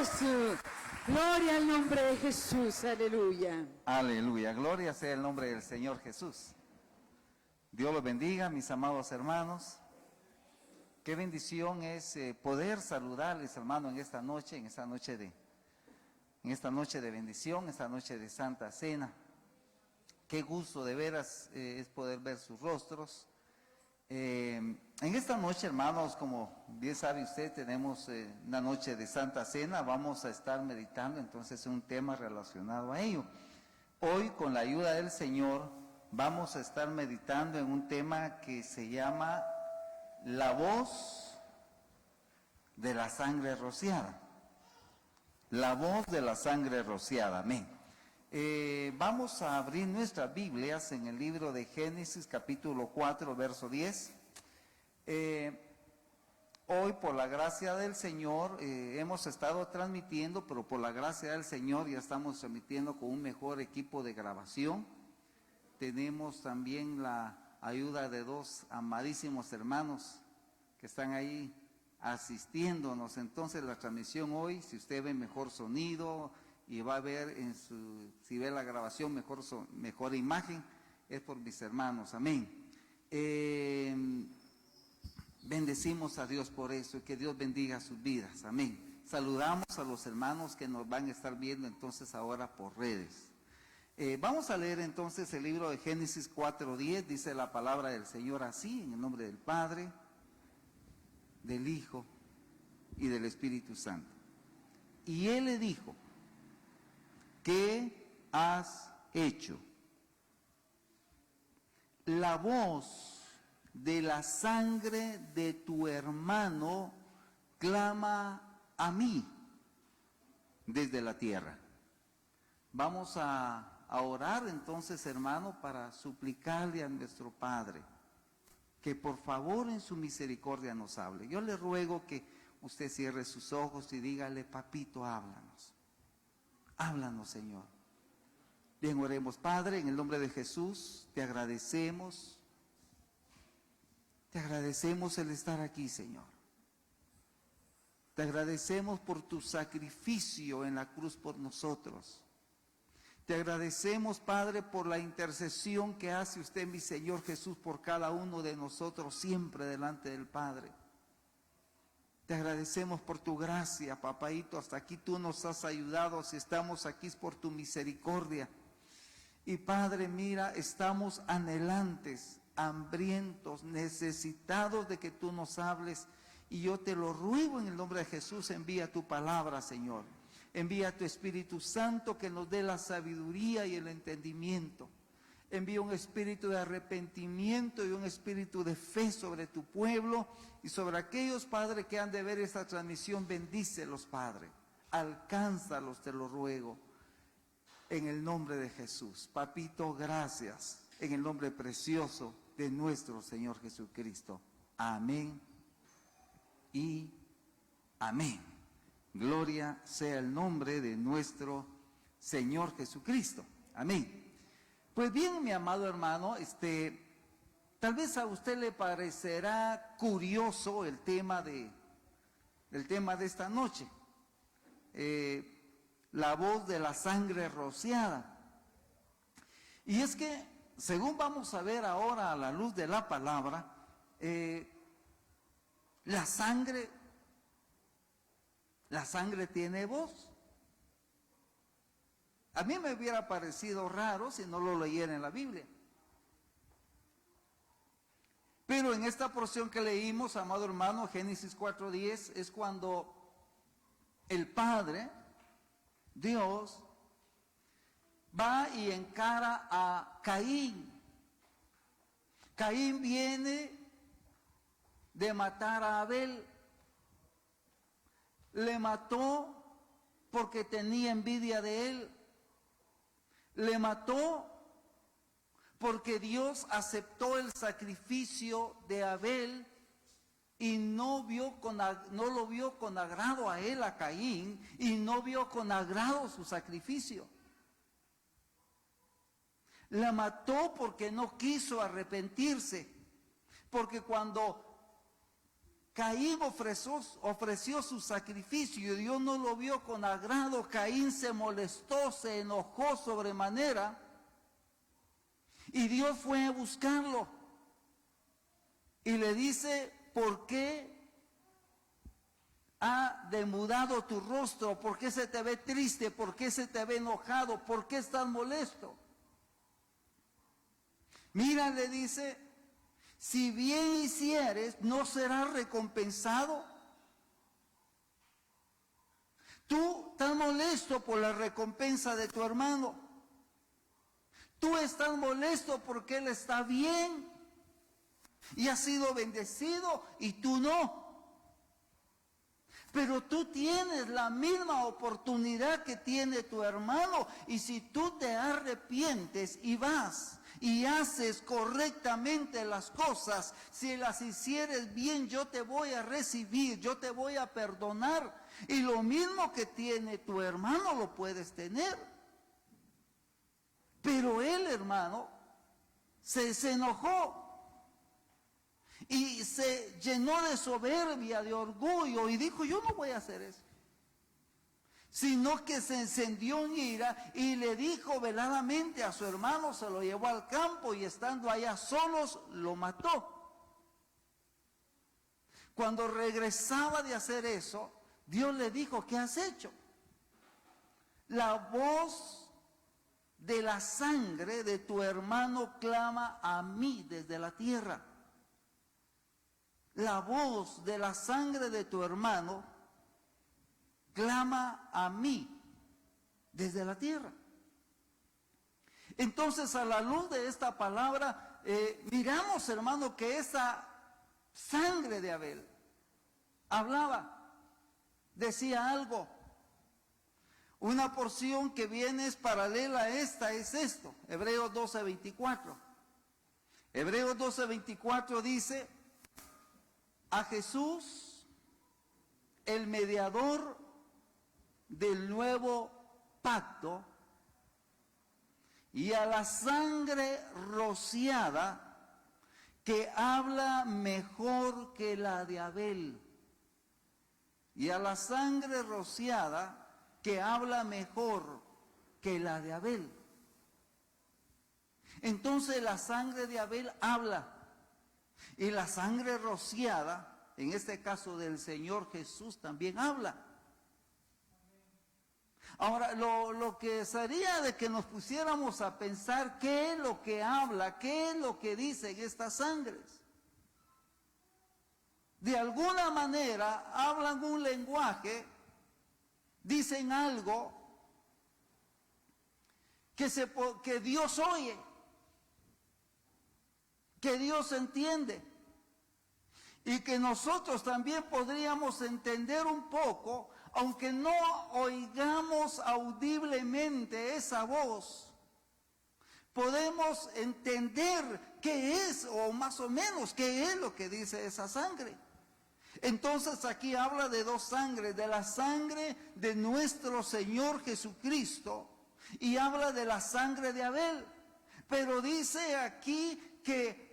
Jesús. Gloria al nombre de Jesús. Aleluya. Aleluya. Gloria sea el nombre del Señor Jesús. Dios los bendiga, mis amados hermanos. Qué bendición es poder saludarles, hermano, en esta noche de bendición, esta noche de Santa Cena. Qué gusto de veras es poder ver sus rostros. En esta noche, hermanos, como bien sabe usted, tenemos una noche de Santa Cena. Vamos a estar meditando entonces un tema relacionado a ello. Hoy, con la ayuda del Señor, vamos a estar meditando en un tema que se llama la voz de la sangre rociada. La voz de la sangre rociada, amén. Vamos a abrir nuestras Biblias en el libro de Génesis, capítulo 4, verso 10. Hoy, por la gracia del Señor, hemos estado transmitiendo, pero por la gracia del Señor ya estamos transmitiendo con un mejor equipo de grabación. Tenemos también la ayuda de dos amadísimos hermanos que están ahí asistiéndonos. Entonces la transmisión hoy, si usted ve mejor sonido y va a ver si ve la grabación mejor imagen, es por mis hermanos, amén. Bendecimos a Dios por eso y que Dios bendiga sus vidas, amén. Saludamos a los hermanos que nos van a estar viendo entonces ahora por redes. Vamos a leer entonces el libro de Génesis 4:10, dice la palabra del Señor así, en el nombre del Padre, del Hijo y del Espíritu Santo. Y Él le dijo: ¿qué has hecho? La voz de la sangre de tu hermano clama a mí desde la tierra. Vamos a orar entonces, hermano, para suplicarle a nuestro Padre que por favor en su misericordia nos hable. Yo le ruego que usted cierre sus ojos y dígale: papito, háblanos. Háblanos, Señor. Bien, oremos. Padre, en el nombre de Jesús, te agradecemos. Te agradecemos el estar aquí, Señor. Te agradecemos por tu sacrificio en la cruz por nosotros. Te agradecemos, Padre, por la intercesión que hace usted, mi Señor Jesús, por cada uno de nosotros, siempre delante del Padre. Te agradecemos por tu gracia, papaíto. Hasta aquí tú nos has ayudado. Si estamos aquí es por tu misericordia. Y Padre, mira, estamos anhelantes, hambrientos, necesitados de que tú nos hables. Y yo te lo ruego en el nombre de Jesús, envía tu palabra, Señor. Envía tu Espíritu Santo que nos dé la sabiduría y el entendimiento. Envía un espíritu de arrepentimiento y un espíritu de fe sobre tu pueblo y sobre aquellos, Padre, que han de ver esta transmisión. Bendícelos, Padre. Alcánzalos, te lo ruego. En el nombre de Jesús. Papito, gracias. En el nombre precioso de nuestro Señor Jesucristo. Amén y amén. Gloria sea el nombre de nuestro Señor Jesucristo. Amén. Pues bien, mi amado hermano, tal vez a usted le parecerá curioso el tema de esta noche. La voz de la sangre rociada. Y es que, según vamos a ver ahora a la luz de la palabra, la sangre tiene voz. A mí me hubiera parecido raro si no lo leyera en la Biblia. Pero en esta porción que leímos, amado hermano, Génesis 4:10, es cuando el Padre, Dios, va y encara a Caín. Caín viene de matar a Abel. Le mató porque tenía envidia de él. Le mató porque Dios aceptó el sacrificio de Abel y no lo vio con agrado a él, a Caín, y no vio con agrado su sacrificio. La mató porque no quiso arrepentirse, porque cuando Caín ofreció su sacrificio y Dios no lo vio con agrado. Caín se molestó, se enojó sobremanera y Dios fue a buscarlo y le dice: ¿por qué ha demudado tu rostro? ¿Por qué se te ve triste? ¿Por qué se te ve enojado? ¿Por qué estás molesto? Mira, le dice, si bien hicieres, ¿no serás recompensado? Tú estás molesto por la recompensa de tu hermano. Tú estás molesto porque él está bien y ha sido bendecido y tú no. Pero tú tienes la misma oportunidad que tiene tu hermano, y si tú te arrepientes y vas y haces correctamente las cosas, si las hicieres bien, yo te voy a recibir, yo te voy a perdonar, y lo mismo que tiene tu hermano lo puedes tener. Pero él, hermano, se enojó y se llenó de soberbia, de orgullo, y dijo: yo no voy a hacer eso. Sino que se encendió en ira y le dijo veladamente a su hermano, se lo llevó al campo y estando allá solos lo mató. Cuando regresaba de hacer eso, Dios le dijo: ¿qué has hecho? La voz de la sangre de tu hermano clama a mí desde la tierra. La voz de la sangre de tu hermano clama a mí desde la tierra. Entonces, a la luz de esta palabra, miramos, hermano, que esa sangre de Abel hablaba, decía algo. Una porción que viene es paralela a esta, es esto, Hebreos 12:24. Hebreos 12:24 dice: a Jesús, el mediador del nuevo pacto, y a la sangre rociada, que habla mejor que la de Abel. Y a la sangre rociada, que habla mejor que la de Abel. Entonces la sangre de Abel habla. Y la sangre rociada, en este caso del Señor Jesús, también habla. Ahora, lo que sería de que nos pusiéramos a pensar qué es lo que habla, qué es lo que dicen estas sangres. De alguna manera hablan un lenguaje, dicen algo que Dios oye, que Dios entiende, y que nosotros también podríamos entender un poco, aunque no oigamos audiblemente esa voz. Podemos entender qué es, o más o menos qué es lo que dice esa sangre. Entonces aquí habla de dos sangres, de la sangre de nuestro Señor Jesucristo y habla de la sangre de Abel. Pero dice aquí que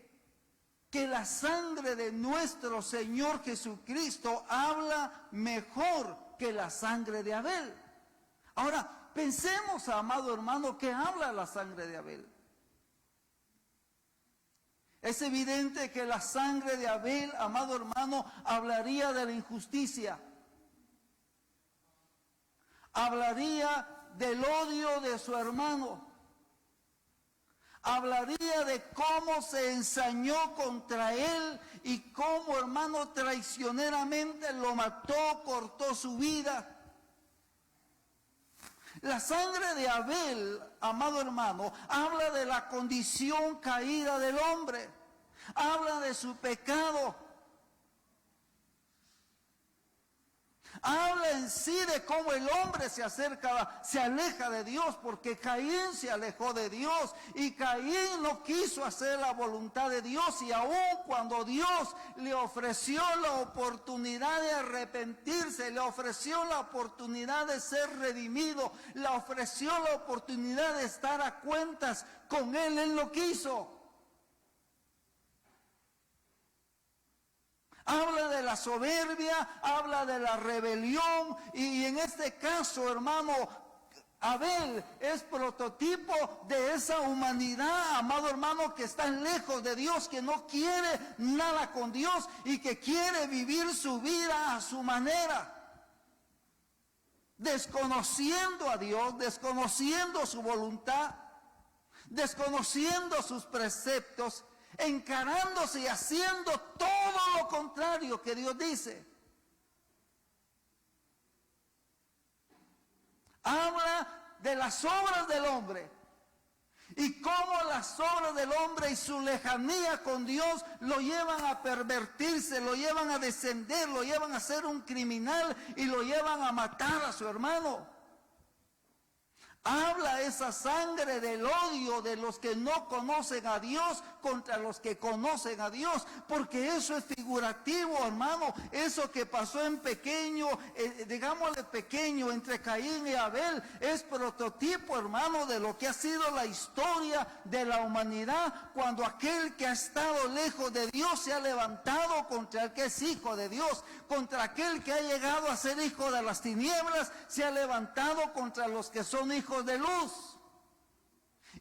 la sangre de nuestro Señor Jesucristo habla mejor que la sangre de Abel. Ahora, pensemos, amado hermano, que habla la sangre de Abel. Es evidente que la sangre de Abel, amado hermano, hablaría de la injusticia. Hablaría del odio de su hermano. Hablaría de cómo se ensañó contra él y cómo, hermano, traicioneramente lo mató, cortó su vida. La sangre de Abel, amado hermano, habla de la condición caída del hombre. Habla de su pecado. Habla en sí de cómo el hombre se aleja de Dios, porque Caín se alejó de Dios y Caín no quiso hacer la voluntad de Dios, y aun cuando Dios le ofreció la oportunidad de arrepentirse, le ofreció la oportunidad de ser redimido, le ofreció la oportunidad de estar a cuentas con él no quiso. Habla de la soberbia, habla de la rebelión, y en este caso, hermano, Abel es prototipo de esa humanidad, amado hermano, que está lejos de Dios, que no quiere nada con Dios y que quiere vivir su vida a su manera, desconociendo a Dios, desconociendo su voluntad, desconociendo sus preceptos, encarándose y haciendo todo lo contrario que Dios dice. Habla de las obras del hombre y cómo las obras del hombre y su lejanía con Dios lo llevan a pervertirse, lo llevan a descender, lo llevan a ser un criminal y lo llevan a matar a su hermano. Habla esa sangre del odio de los que no conocen a Dios contra los que conocen a Dios, porque eso es figurativo, hermano. Eso que pasó en pequeño, digámosle pequeño, entre Caín y Abel, es prototipo, hermano, de lo que ha sido la historia de la humanidad, cuando aquel que ha estado lejos de Dios se ha levantado contra el que es hijo de Dios, contra aquel que ha llegado a ser hijo de las tinieblas, se ha levantado contra los que son hijos de luz.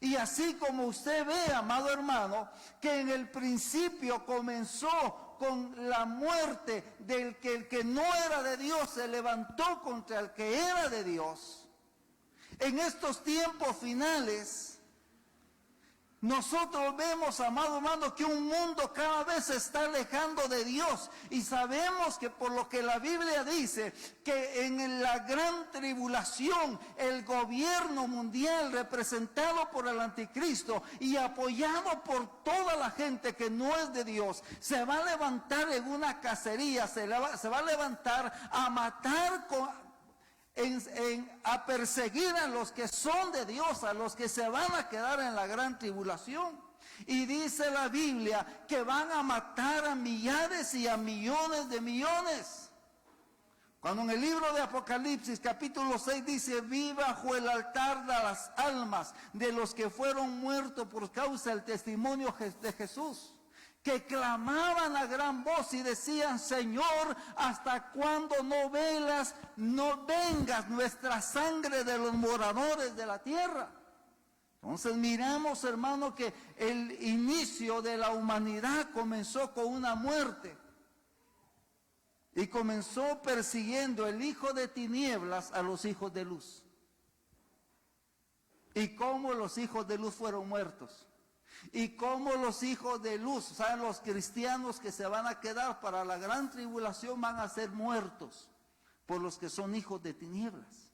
Y así como usted ve, amado hermano, que en el principio comenzó con la muerte del que el que no era de Dios se levantó contra el que era de Dios. En estos tiempos finales, nosotros vemos, amado hermano, que un mundo cada vez se está alejando de Dios. Y sabemos que por lo que la Biblia dice, que en la gran tribulación, el gobierno mundial representado por el anticristo y apoyado por toda la gente que no es de Dios, se va a levantar en una cacería, se va a levantar a matar a perseguir a los que son de Dios, a los que se van a quedar en la gran tribulación. Y dice la Biblia que van a matar a millares y a millones de millones. Cuando en el libro de Apocalipsis capítulo 6 dice: vi bajo el altar de las almas de los que fueron muertos por causa del testimonio de Jesús, que clamaban a gran voz y decían: Señor, ¿hasta cuándo no vengas nuestra sangre de los moradores de la tierra? Entonces miramos, hermano, que el inicio de la humanidad comenzó con una muerte. Y comenzó persiguiendo el hijo de tinieblas a los hijos de luz. Y cómo los hijos de luz fueron muertos. Y cómo los hijos de luz, o sea, los cristianos que se van a quedar para la gran tribulación, van a ser muertos por los que son hijos de tinieblas.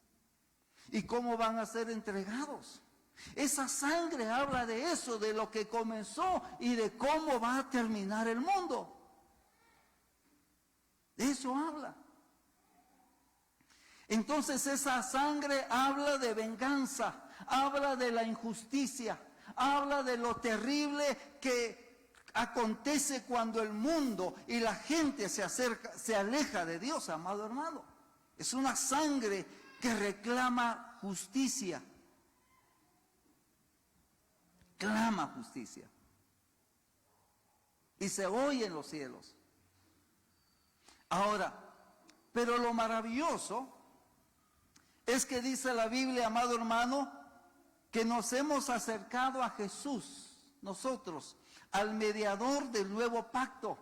Y cómo van a ser entregados. Esa sangre habla de eso, de lo que comenzó y de cómo va a terminar el mundo. De eso habla. Entonces esa sangre habla de venganza, habla de la injusticia, habla de lo terrible que acontece cuando el mundo y la gente se aleja de Dios, amado hermano. Es una sangre que reclama justicia. Clama justicia. Y se oye en los cielos. Ahora, pero lo maravilloso es que dice la Biblia, amado hermano, que nos hemos acercado a Jesús, nosotros, al mediador del nuevo pacto.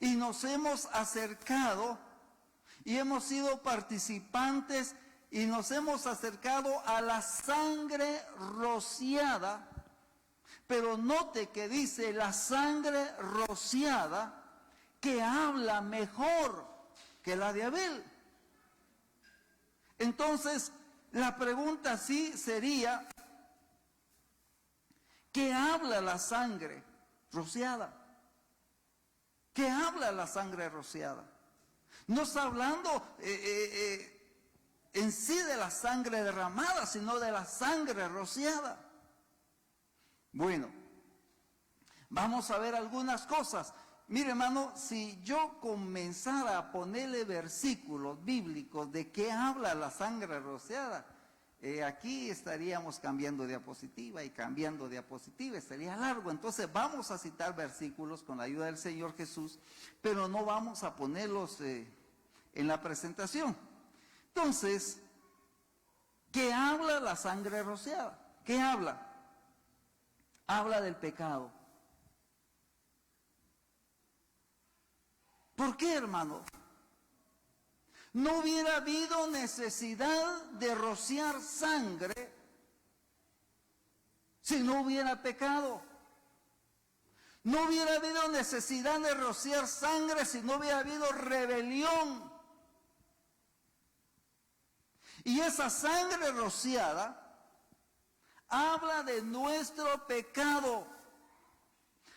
Y nos hemos acercado y hemos sido participantes y nos hemos acercado a la sangre rociada. Pero note que dice la sangre rociada, que habla mejor que la de Abel. Entonces, la pregunta sí sería: ¿qué habla la sangre rociada? ¿Qué habla la sangre rociada? No está hablando en sí de la sangre derramada, sino de la sangre rociada. Bueno, vamos a ver algunas cosas. Mire, hermano, si yo comenzara a ponerle versículos bíblicos de qué habla la sangre rociada, Aquí estaríamos cambiando diapositiva y cambiando diapositiva, estaría largo. Entonces vamos a citar versículos con la ayuda del Señor Jesús, pero no vamos a ponerlos en la presentación. Entonces, ¿qué habla la sangre rociada? ¿Qué habla? Habla del pecado. ¿Por qué, hermano? No hubiera habido necesidad de rociar sangre si no hubiera pecado. No hubiera habido necesidad de rociar sangre si no hubiera habido rebelión. Y esa sangre rociada habla de nuestro pecado,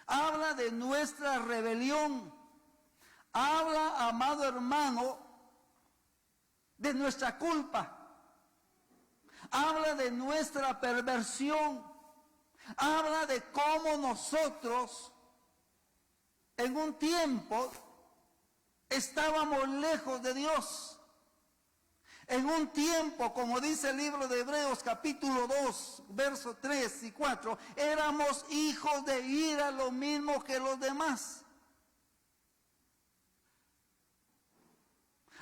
habla de nuestra rebelión, habla, amado hermano, de nuestra culpa, habla de nuestra perversión, habla de cómo nosotros en un tiempo estábamos lejos de Dios. En un tiempo, como dice el libro de Hebreos capítulo 2, versos 3 y 4, éramos hijos de ira lo mismo que los demás.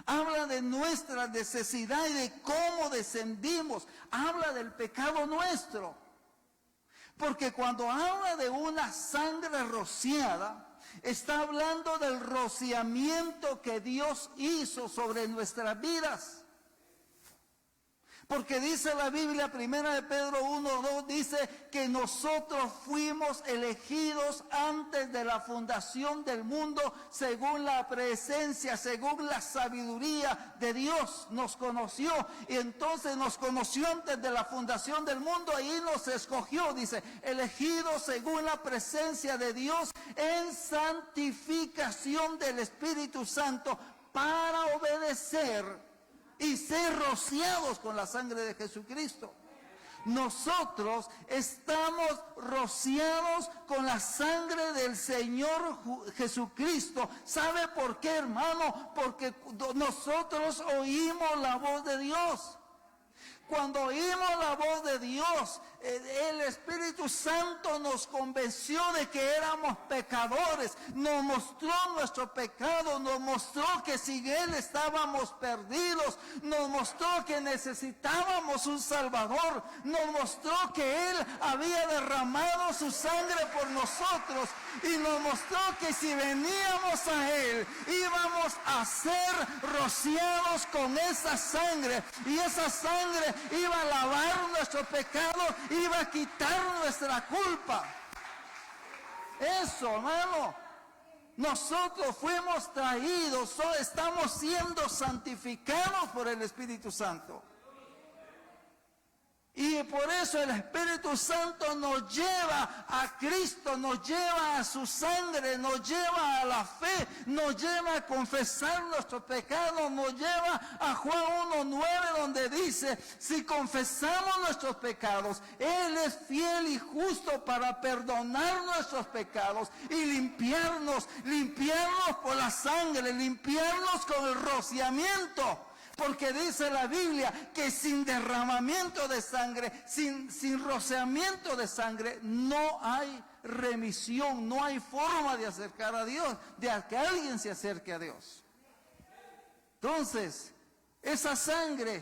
Habla de nuestra necesidad y de cómo descendimos. Habla del pecado nuestro. Porque cuando habla de una sangre rociada, está hablando del rociamiento que Dios hizo sobre nuestras vidas. Porque dice la Biblia, 1 de Pedro 1:2, dice que nosotros fuimos elegidos antes de la fundación del mundo, según la presencia, según la sabiduría de Dios. Nos conoció, y entonces nos conoció antes de la fundación del mundo, y nos escogió, dice, elegidos según la presencia de Dios, en santificación del Espíritu Santo, para obedecer y ser rociados con la sangre de Jesucristo. Nosotros estamos rociados con la sangre del Señor Jesucristo. ¿Sabe por qué, hermano? Porque nosotros oímos la voz de Dios. Cuando oímos la voz de Dios, el Espíritu Santo nos convenció de que éramos pecadores, nos mostró nuestro pecado, nos mostró que sin Él estábamos perdidos, nos mostró que necesitábamos un Salvador, nos mostró que Él había derramado su sangre por nosotros y nos mostró que si veníamos a Él íbamos a ser rociados con esa sangre, y esa sangre iba a lavar nuestro pecado, iba a quitar nuestra culpa. Eso, hermano, nosotros fuimos traídos, estamos siendo santificados por el Espíritu Santo. Y por eso el Espíritu Santo nos lleva a Cristo, nos lleva a su sangre, nos lleva a la fe, nos lleva a confesar nuestros pecados, nos lleva a Juan 1:9, donde dice, si confesamos nuestros pecados, Él es fiel y justo para perdonar nuestros pecados y limpiarnos por la sangre, limpiarnos con el rociamiento. Porque dice la Biblia que sin derramamiento de sangre, sin rociamiento de sangre, no hay remisión, no hay forma de acercar a Dios, de que alguien se acerque a Dios. Entonces, esa sangre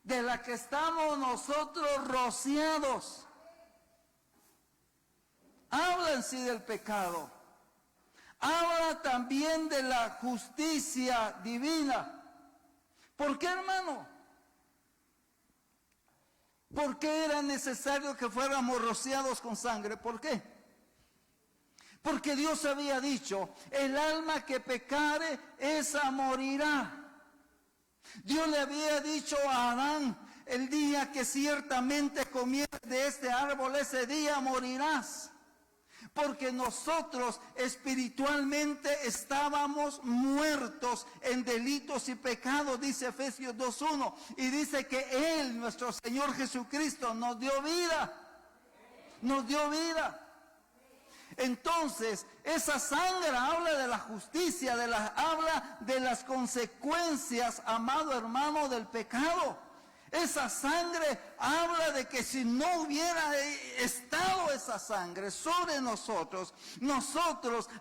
de la que estamos nosotros rociados, habla en sí del pecado. Habla también de la justicia divina. ¿Por qué, hermano? ¿Por qué era necesario que fuéramos rociados con sangre? ¿Por qué? Porque Dios había dicho, el alma que pecare, esa morirá. Dios le había dicho a Adán, el día que ciertamente comieres de este árbol, ese día morirás. Porque nosotros espiritualmente estábamos muertos en delitos y pecados, dice Efesios 2:1. Y dice que Él, nuestro Señor Jesucristo, nos dio vida. Nos dio vida. Entonces, esa sangre habla de la justicia, habla de las consecuencias, amado hermano, del pecado. Esa sangre habla de que si no hubiera estado esa sangre sobre nosotros,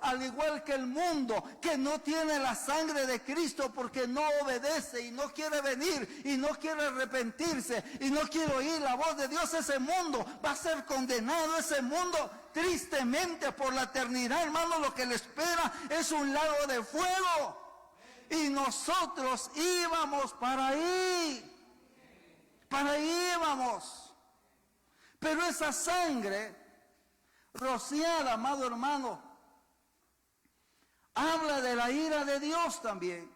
al igual que el mundo, que no tiene la sangre de Cristo porque no obedece y no quiere venir y no quiere arrepentirse y no quiere oír la voz de Dios, ese mundo va a ser condenado. Ese mundo, tristemente, por la eternidad, hermano, lo que le espera es un lago de fuego. Y nosotros íbamos para ahí. Para ahí íbamos. Pero esa sangre rociada, amado hermano, habla de la ira de Dios también.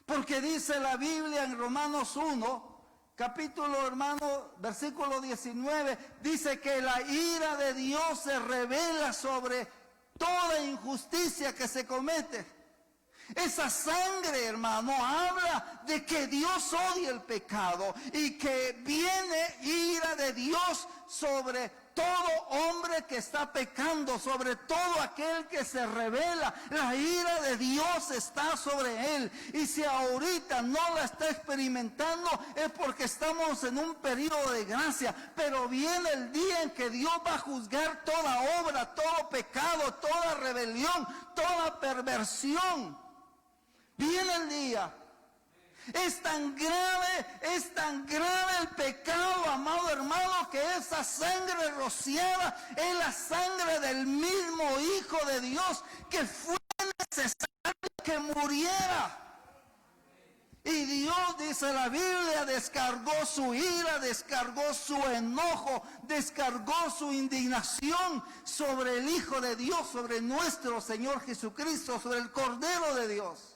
Porque dice la Biblia en Romanos 1, capítulo, hermano, versículo 19, dice que la ira de Dios se revela sobre toda injusticia que se comete. Esa sangre, hermano, habla de que Dios odia el pecado y que viene ira de Dios sobre todo hombre que está pecando, sobre todo aquel que se rebela. La ira de Dios está sobre él. Y si ahorita no la está experimentando, es porque estamos en un periodo de gracia. Pero viene el día en que Dios va a juzgar toda obra, todo pecado, toda rebelión, toda perversión. Viene el día. Es tan grave el pecado, amado hermano, que esa sangre rociada es la sangre del mismo Hijo de Dios, que fue necesario que muriera. Y Dios, dice la Biblia, descargó su ira, descargó su enojo, descargó su indignación sobre el Hijo de Dios, sobre nuestro Señor Jesucristo, sobre el Cordero de Dios.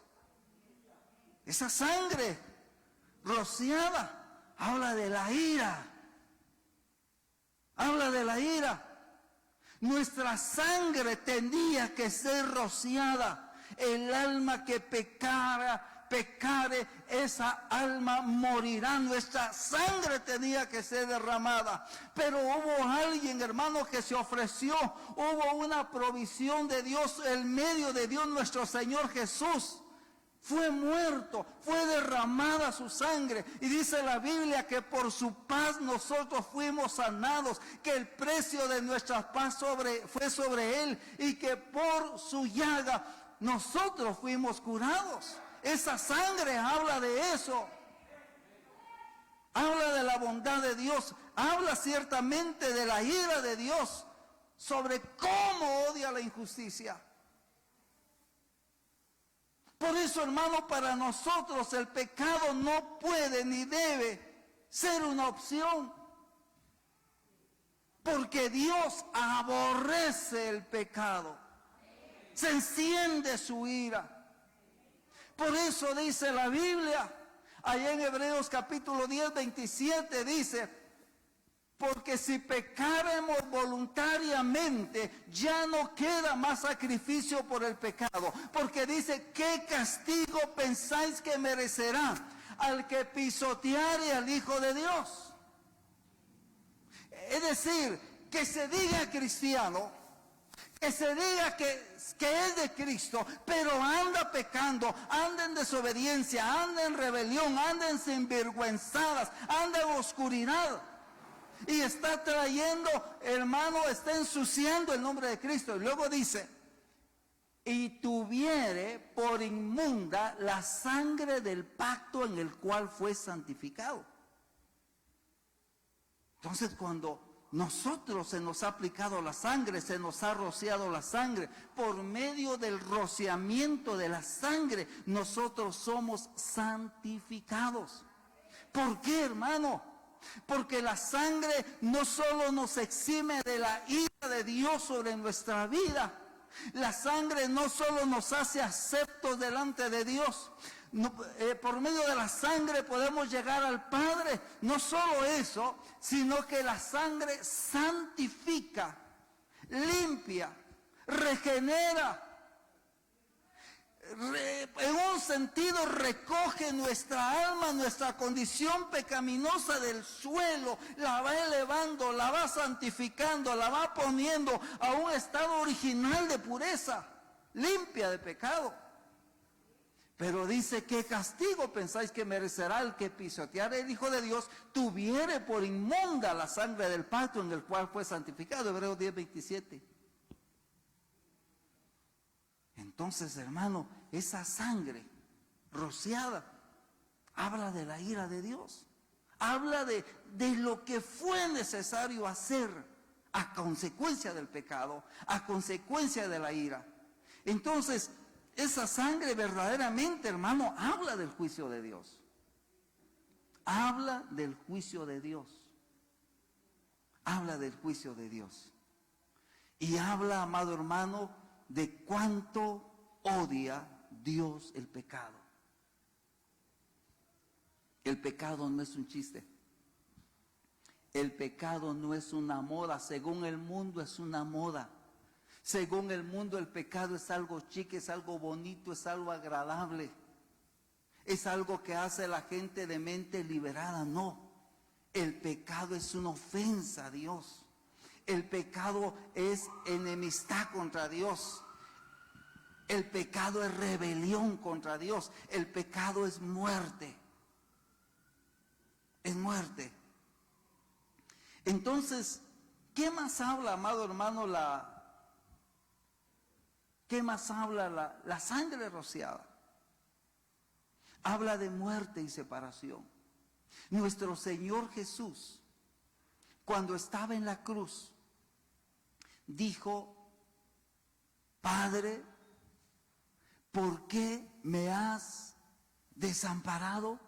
Esa sangre rociada habla de la ira. Habla de la ira. Nuestra sangre tenía que ser rociada. El alma que pecare, esa alma morirá. Nuestra sangre tenía que ser derramada. Pero hubo alguien, hermano, que se ofreció. Hubo una provisión de Dios, el medio de Dios, nuestro Señor Jesús. Fue muerto, fue derramada su sangre. Y dice la Biblia que por su paz nosotros fuimos sanados, que el precio de nuestra paz fue sobre él y que por su llaga nosotros fuimos curados. Esa sangre habla de eso. Habla de la bondad de Dios, habla ciertamente de la ira de Dios sobre cómo odia la injusticia. Por eso, hermano, para nosotros el pecado no puede ni debe ser una opción. Porque Dios aborrece el pecado. Se enciende su ira. Por eso dice la Biblia, allá en Hebreos capítulo 10, 27, dice: porque si pecaremos voluntariamente, ya no queda más sacrificio por el pecado. Porque dice: ¿qué castigo pensáis que merecerá al que pisoteare al Hijo de Dios? Es decir, que se diga cristiano, que se diga que es de Cristo, pero anda pecando, anda en desobediencia, anda en rebelión, anda en sinvergüenzadas, anda en oscuridad. Y está trayendo, hermano, está ensuciando el nombre de Cristo. Y luego dice: y tuviere por inmunda la sangre del pacto en el cual fue santificado. Entonces, cuando nosotros se nos ha aplicado la sangre, se nos ha rociado la sangre, por medio del rociamiento de la sangre, nosotros somos santificados. ¿Por qué, hermano? Porque la sangre no solo nos exime de la ira de Dios sobre nuestra vida. La sangre no solo nos hace aceptos delante de Dios. Por medio de la sangre podemos llegar al Padre. No solo eso, sino que la sangre santifica, limpia, regenera. En un sentido recoge nuestra alma, nuestra condición pecaminosa del suelo, la va elevando, la va santificando, la va poniendo a un estado original de pureza, limpia de pecado. Pero dice, ¿qué castigo pensáis que merecerá el que pisoteare el Hijo de Dios, tuviere por inmunda la sangre del pacto en el cual fue santificado? Hebreos 10:27. Entonces, hermano, esa sangre rociada habla de la ira de Dios. Habla de lo que fue necesario hacer a consecuencia del pecado, a consecuencia de la ira. Entonces, esa sangre verdaderamente, hermano, habla del juicio de Dios. Habla del juicio de Dios. Habla del juicio de Dios. Y habla, amado hermano, de cuánto odia Dios el pecado. El pecado no es un chiste. El pecado no es una moda. Según el mundo es una moda. Según el mundo el pecado es algo chique, es algo bonito, es algo agradable. Es algo que hace la gente de mente liberada. No. El pecado es una ofensa a Dios. El pecado es enemistad contra Dios. El pecado es rebelión contra Dios. El pecado es muerte. Es muerte. Entonces, ¿qué más habla, amado hermano, qué más habla la sangre rociada? Habla de muerte y separación. Nuestro Señor Jesús, cuando estaba en la cruz, dijo, Padre, ¿por qué me has desamparado?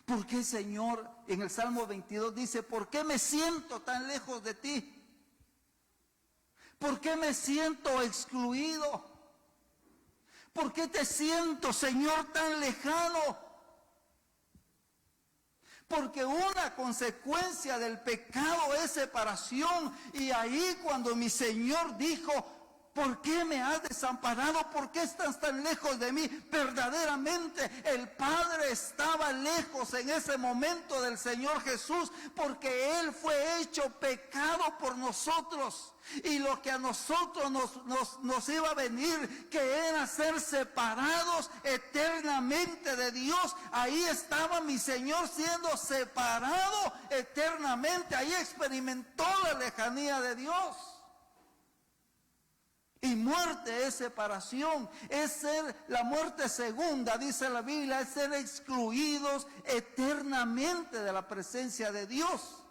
¿Por qué, Señor? En el Salmo 22 dice, ¿por qué me siento tan lejos de ti? ¿Por qué me siento excluido? ¿Por qué te siento, Señor, tan lejano? Porque una consecuencia del pecado es separación. Y ahí cuando mi Señor dijo, ¿por qué me has desamparado? ¿Por qué estás tan lejos de mí? Verdaderamente el Padre estaba lejos en ese momento del Señor Jesús, porque Él fue hecho pecado por nosotros. Y lo que a nosotros nos iba a venir, que era ser separados eternamente de Dios. Ahí estaba mi Señor siendo separado eternamente. Ahí experimentó la lejanía de Dios. Y muerte es separación, es ser la muerte segunda, dice la Biblia, es ser excluidos eternamente de la presencia de Dios.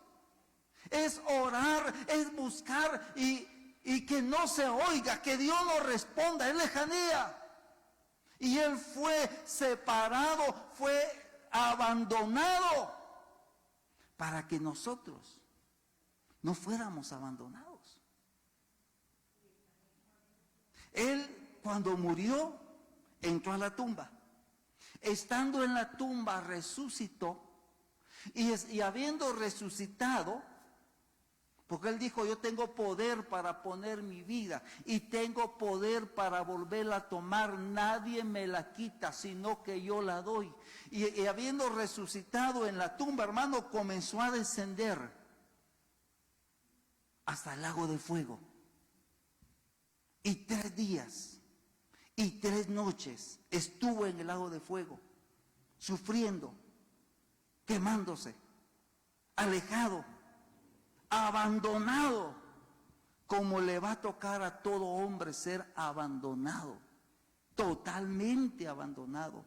Es orar, es buscar y que no se oiga, que Dios no responda, es lejanía. Y Él fue separado, fue abandonado para que nosotros no fuéramos abandonados. Él, cuando murió, entró a la tumba. Estando en la tumba, resucitó. Y habiendo resucitado, porque Él dijo, yo tengo poder para poner mi vida y tengo poder para volverla a tomar. Nadie me la quita, sino que yo la doy. Y habiendo resucitado en la tumba, hermano, comenzó a descender hasta el lago de fuego. Y 3 días y 3 noches estuvo en el lago de fuego, sufriendo, quemándose, alejado, abandonado, como le va a tocar a todo hombre ser abandonado, totalmente abandonado.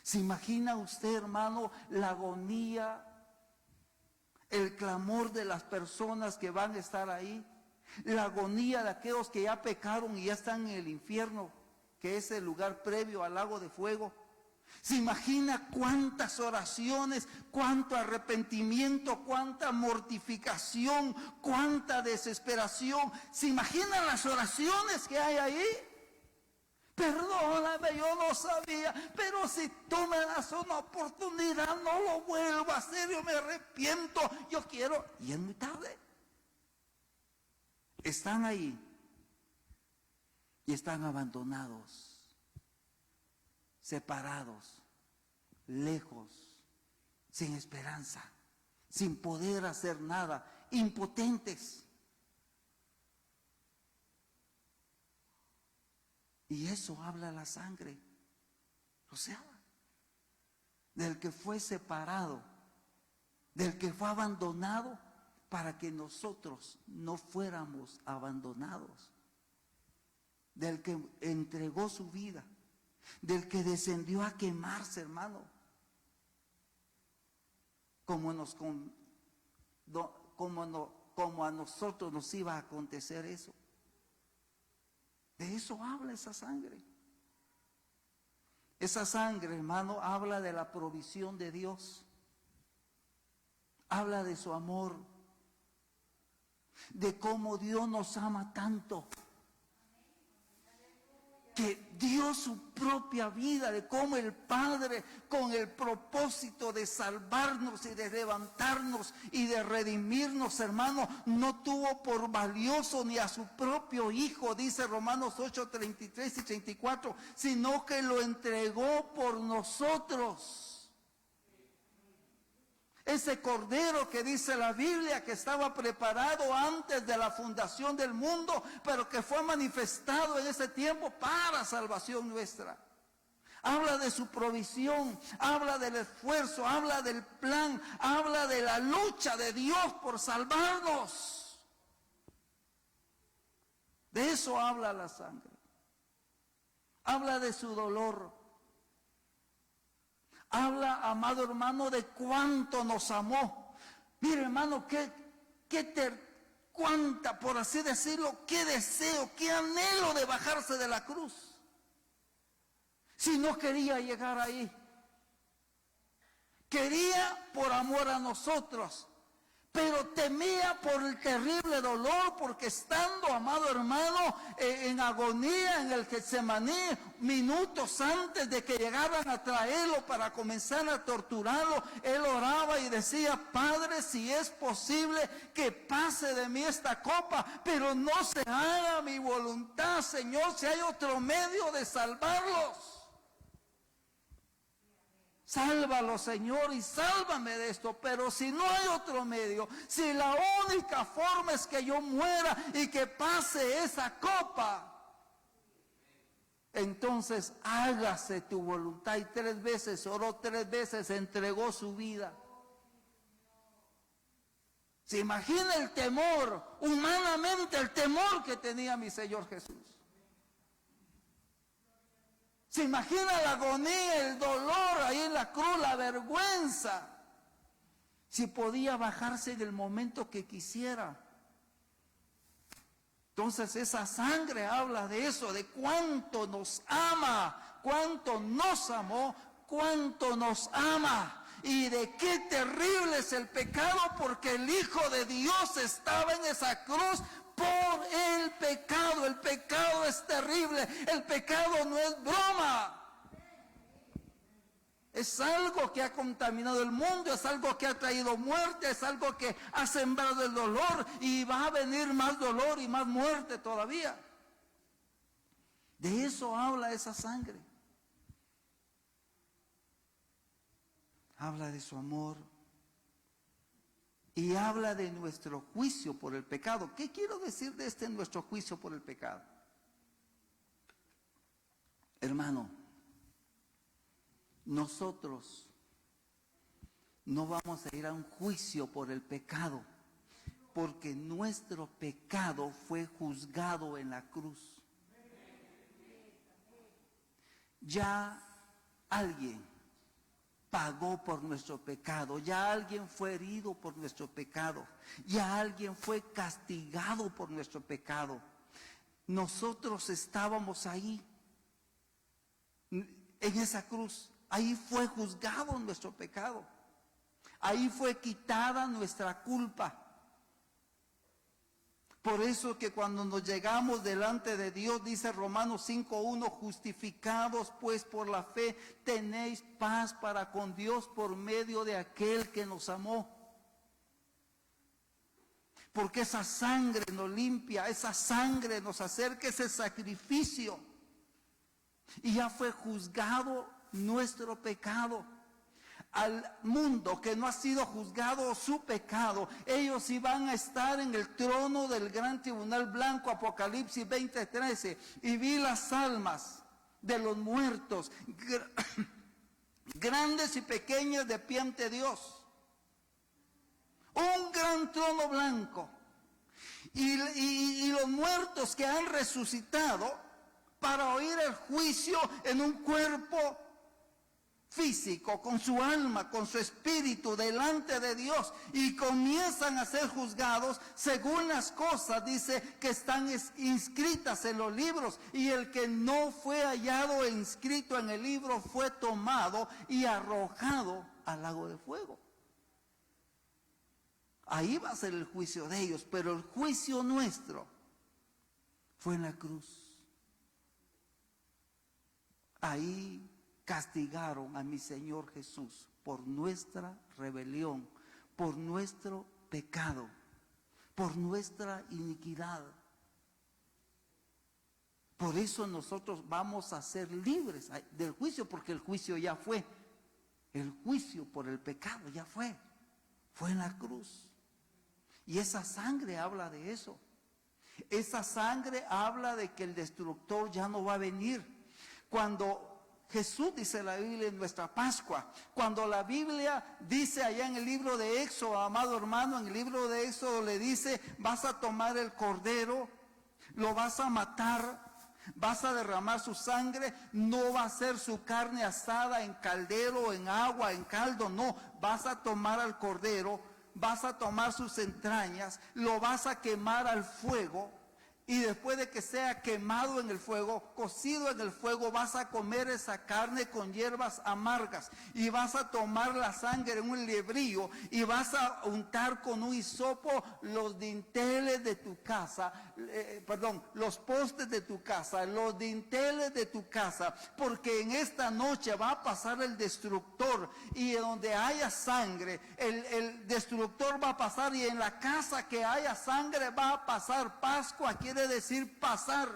¿Se imagina usted, hermano, la agonía, el clamor de las personas que van a estar ahí? La agonía de aquellos que ya pecaron y ya están en el infierno, que es el lugar previo al lago de fuego. ¿Se imagina cuántas oraciones, cuánto arrepentimiento, cuánta mortificación, cuánta desesperación? ¿Se imaginan las oraciones que hay ahí? Perdóname, yo no sabía, pero si tú me das una oportunidad, no lo vuelvo a hacer, yo me arrepiento, yo quiero. Y es muy tarde. Están ahí y están abandonados, separados, lejos, sin esperanza, sin poder hacer nada, impotentes. Y eso habla la sangre. O sea, del que fue separado, del que fue abandonado, para que nosotros no fuéramos abandonados. Del que entregó su vida, del que descendió a quemarse, hermano. Como a nosotros nos iba a acontecer eso. De eso habla esa sangre. Esa sangre, hermano, habla de la provisión de Dios. Habla de su amor. De cómo Dios nos ama tanto. Que dio su propia vida, de cómo el Padre, con el propósito de salvarnos y de levantarnos y de redimirnos, hermano, no tuvo por valioso ni a su propio Hijo, dice Romanos 8, 33 y 34, sino que lo entregó por nosotros. Ese cordero que dice la Biblia que estaba preparado antes de la fundación del mundo, pero que fue manifestado en ese tiempo para salvación nuestra. Habla de su provisión, habla del esfuerzo, habla del plan, habla de la lucha de Dios por salvarnos. De eso habla la sangre. Habla de su dolor. Habla, amado hermano, de cuánto nos amó. Mire, hermano, cuánta, por así decirlo, qué deseo, qué anhelo de bajarse de la cruz. Si no quería llegar ahí. Quería por amor a nosotros. Pero temía por el terrible dolor, porque estando, amado hermano, en agonía en el Getsemaní, minutos antes de que llegaran a traerlo para comenzar a torturarlo, él oraba y decía: Padre, si es posible que pase de mí esta copa, pero no se haga mi voluntad, Señor, si hay otro medio de salvarlos. Sálvalo, Señor, y sálvame de esto. Pero si no hay otro medio, si la única forma es que yo muera y que pase esa copa, entonces hágase tu voluntad. Y 3 veces oró, 3 veces entregó su vida. ¿Se imagina el temor, humanamente el temor que tenía mi Señor Jesús? ¿Se imagina la agonía, el dolor ahí en la cruz, la vergüenza? Si podía bajarse en el momento que quisiera. Entonces esa sangre habla de eso, de cuánto nos ama, cuánto nos amó, cuánto nos ama. Y de qué terrible es el pecado, porque el Hijo de Dios estaba en esa cruz por el pecado. El pecado es terrible, el pecado no es broma. Es algo que ha contaminado el mundo, es algo que ha traído muerte, es algo que ha sembrado el dolor, y va a venir más dolor y más muerte todavía. De eso habla esa sangre. Habla de su amor. Y habla de nuestro juicio por el pecado. ¿Qué quiero decir de nuestro juicio por el pecado? Hermano, nosotros no vamos a ir a un juicio por el pecado, porque nuestro pecado fue juzgado en la cruz. Ya alguien pagó por nuestro pecado, ya alguien fue herido por nuestro pecado, ya alguien fue castigado por nuestro pecado. Nosotros estábamos ahí, en esa cruz, ahí fue juzgado nuestro pecado, ahí fue quitada nuestra culpa. Por eso que cuando nos llegamos delante de Dios, dice Romanos 5:1, justificados pues por la fe, tenéis paz para con Dios por medio de aquel que nos amó. Porque esa sangre nos limpia, esa sangre nos acerca, ese sacrificio. Y ya fue juzgado nuestro pecado. al mundo que no ha sido juzgado su pecado. Ellos iban a estar en el trono del gran tribunal blanco, Apocalipsis 20:13. Y vi las almas de los muertos, grandes y pequeñas, de pie ante Dios. Un gran trono blanco. Y los muertos que han resucitado para oír el juicio en un cuerpo físico, con su alma, con su espíritu, delante de Dios, y comienzan a ser juzgados según las cosas, dice, que están inscritas en los libros, y el que no fue hallado e inscrito en el libro fue tomado y arrojado al lago de fuego. Ahí va a ser el juicio de ellos, pero el juicio nuestro fue en la cruz. Ahí castigaron a mi Señor Jesús por nuestra rebelión, por nuestro pecado, por nuestra iniquidad. Por eso nosotros vamos a ser libres del juicio, porque el juicio ya fue. El juicio por el pecado ya fue. Fue en la cruz. Y esa sangre habla de eso. Esa sangre habla de que el destructor ya no va a venir. Cuando Jesús, dice la Biblia, en nuestra Pascua, cuando la Biblia dice allá en el libro de Éxodo, amado hermano, en el libro de Éxodo le dice, vas a tomar el cordero, lo vas a matar, vas a derramar su sangre, no va a ser su carne asada en caldero, en agua, en caldo, no, vas a tomar al cordero, vas a tomar sus entrañas, lo vas a quemar al fuego, y después de que sea quemado en el fuego, cocido en el fuego, vas a comer esa carne con hierbas amargas, y vas a tomar la sangre en un lebrillo, y vas a untar con un hisopo los dinteles de tu casa, los postes de tu casa, los dinteles de tu casa, porque en esta noche va a pasar el destructor, y donde haya sangre, el destructor va a pasar, y en la casa que haya sangre va a pasar Pascua, quiere decir pasar.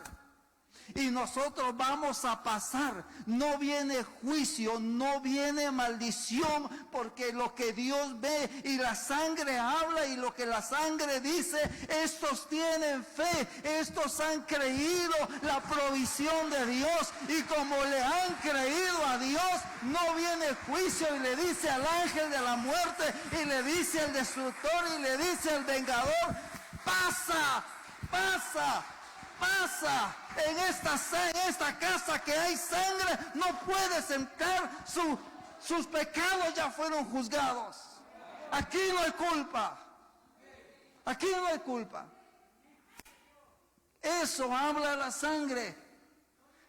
Y nosotros vamos a pasar. No viene juicio, no viene maldición, porque lo que Dios ve y la sangre habla, y lo que la sangre dice, estos tienen fe, estos han creído la provisión de Dios, y como le han creído a Dios, no viene juicio. Y le dice al ángel de la muerte, y le dice al destructor, y le dice al vengador, pasa, pasa, pasa. En esta casa que hay sangre, no puedes entrar, sus pecados ya fueron juzgados. Aquí no hay culpa. Aquí no hay culpa. Eso habla la sangre.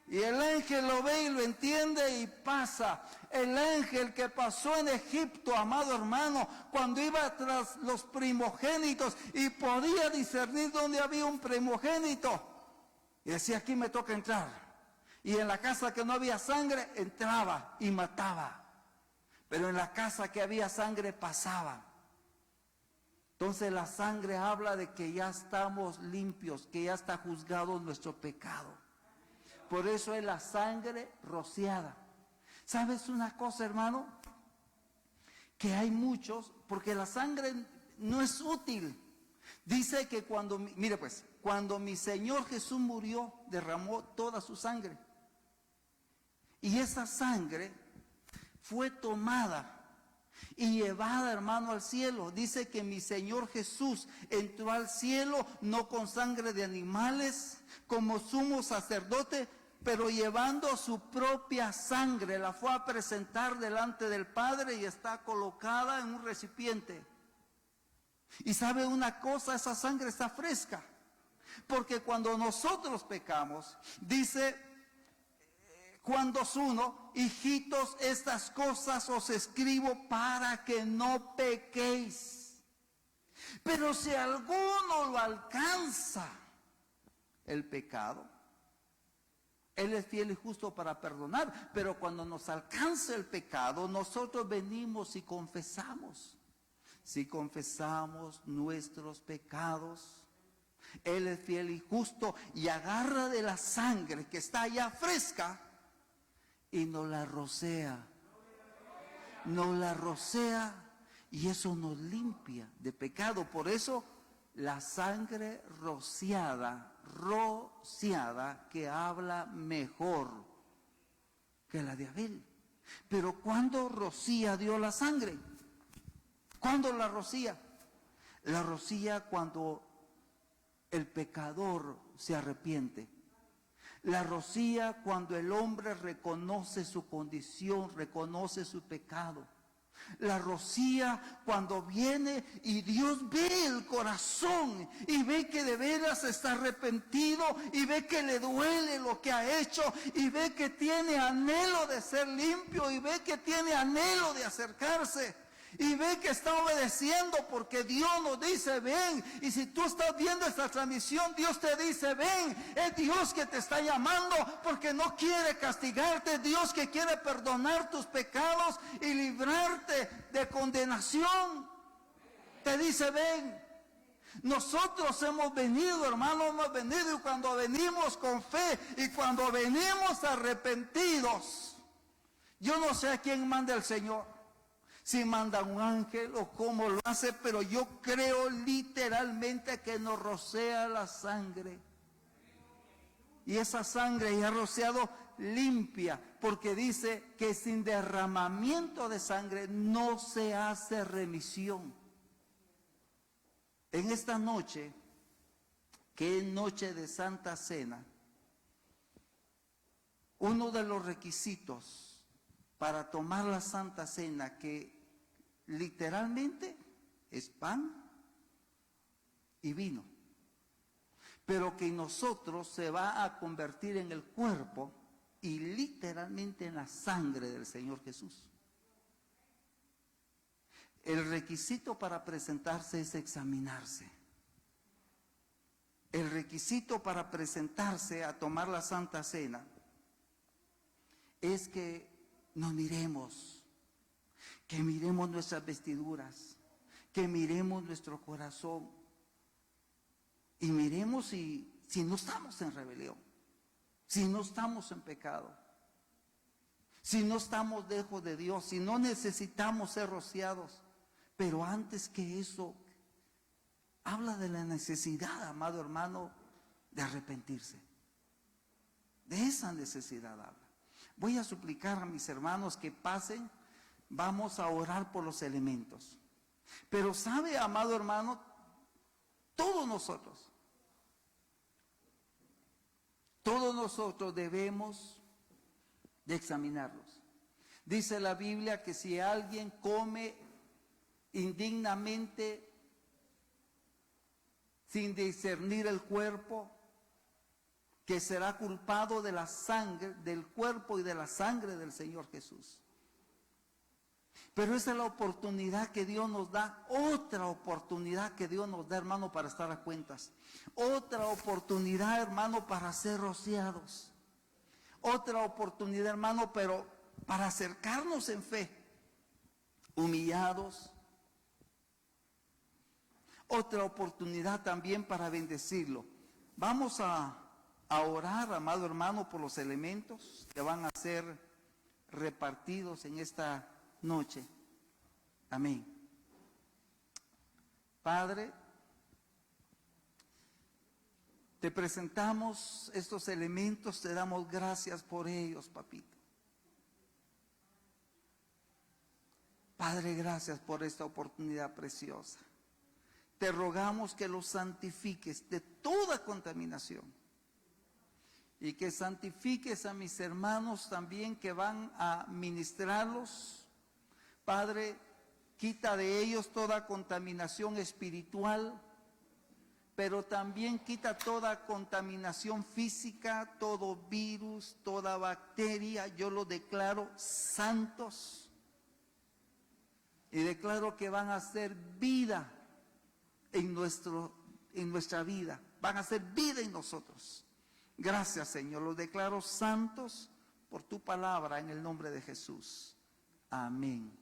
Y el ángel lo ve y lo entiende y pasa. El ángel que pasó en Egipto, amado hermano, cuando iba tras los primogénitos y podía discernir dónde había un primogénito. Y decía, aquí me toca entrar. Y en la casa que no había sangre, entraba y mataba. Pero en la casa que había sangre, pasaba. Entonces la sangre habla de que ya estamos limpios, que ya está juzgado nuestro pecado. Por eso es la sangre rociada. ¿Sabes una cosa, hermano? Que hay muchos, porque la sangre no es útil. Dice que cuando mi Señor Jesús murió, derramó toda su sangre. Y esa sangre fue tomada y llevada, hermano, al cielo. Dice que mi Señor Jesús entró al cielo no con sangre de animales, como sumo sacerdote, pero llevando su propia sangre. La fue a presentar delante del Padre y está colocada en un recipiente. Y sabe una cosa, esa sangre está fresca. Porque cuando nosotros pecamos, dice Juan 2:1, hijitos, estas cosas os escribo para que no pequéis. Pero si alguno lo alcanza el pecado, Él es fiel y justo para perdonar. Pero cuando nos alcanza el pecado, nosotros venimos y confesamos. Si confesamos nuestros pecados, Él es fiel y justo y agarra de la sangre que está allá fresca y nos la rocea. nos la rocea y eso nos limpia de pecado. Por eso la sangre rociada que habla mejor que la de Abel. Pero ¿cuándo rocía Dios la sangre? ¿Cuándo la rocía? La rocía cuando el pecador se arrepiente. La rocía cuando el hombre reconoce su condición, reconoce su pecado. La rocía cuando viene y Dios ve el corazón y ve que de veras está arrepentido y ve que le duele lo que ha hecho y ve que tiene anhelo de ser limpio y ve que tiene anhelo de acercarse. Y ve que está obedeciendo porque Dios nos dice ven. Y si tú estás viendo esta transmisión, Dios te dice ven. Es Dios que te está llamando porque no quiere castigarte. Es Dios que quiere perdonar tus pecados y librarte de condenación. Te dice ven. Nosotros hemos venido, hermano, hemos venido y cuando venimos con fe y cuando venimos arrepentidos, yo no sé a quién manda el Señor. Si manda un ángel o cómo lo hace, pero yo creo literalmente que nos rocea la sangre. Y esa sangre ya rociado limpia, porque dice que sin derramamiento de sangre no se hace remisión. En esta noche, que es noche de Santa Cena, uno de los requisitos para tomar la Santa Cena, que literalmente es pan y vino, pero que en nosotros se va a convertir en el cuerpo y literalmente en la sangre del Señor Jesús. El requisito para presentarse es examinarse. El requisito para presentarse a tomar la Santa Cena es que nos miremos, que miremos nuestras vestiduras, que miremos nuestro corazón y miremos si no estamos en rebelión, si no estamos en pecado, si no estamos lejos de Dios, si no necesitamos ser rociados. Pero antes que eso, habla de la necesidad, amado hermano, de arrepentirse. De esa necesidad habla. Voy a suplicar a mis hermanos que pasen. Vamos a orar por los elementos. Pero sabe, amado hermano, todos nosotros debemos de examinarlos. Dice la Biblia que si alguien come indignamente, sin discernir el cuerpo, que será culpado de la sangre, del cuerpo y de la sangre del Señor Jesús. Pero esa es la oportunidad que Dios nos da, otra oportunidad que Dios nos da, hermano, para estar a cuentas. Otra oportunidad, hermano, para ser rociados. Otra oportunidad, hermano, pero para acercarnos en fe, humillados. Otra oportunidad también para bendecirlo. Vamos a orar, amado hermano, por los elementos que van a ser repartidos en esta noche. Amén. Padre, te presentamos estos elementos, te damos gracias por ellos, papito. Padre, gracias por esta oportunidad preciosa. Te rogamos que los santifiques de toda contaminación y que santifiques a mis hermanos también que van a ministrarlos. Padre, quita de ellos toda contaminación espiritual, pero también quita toda contaminación física, todo virus, toda bacteria. Yo los declaro santos y declaro que van a hacer vida en nuestra vida, van a hacer vida en nosotros. Gracias, Señor, los declaro santos por tu palabra en el nombre de Jesús. Amén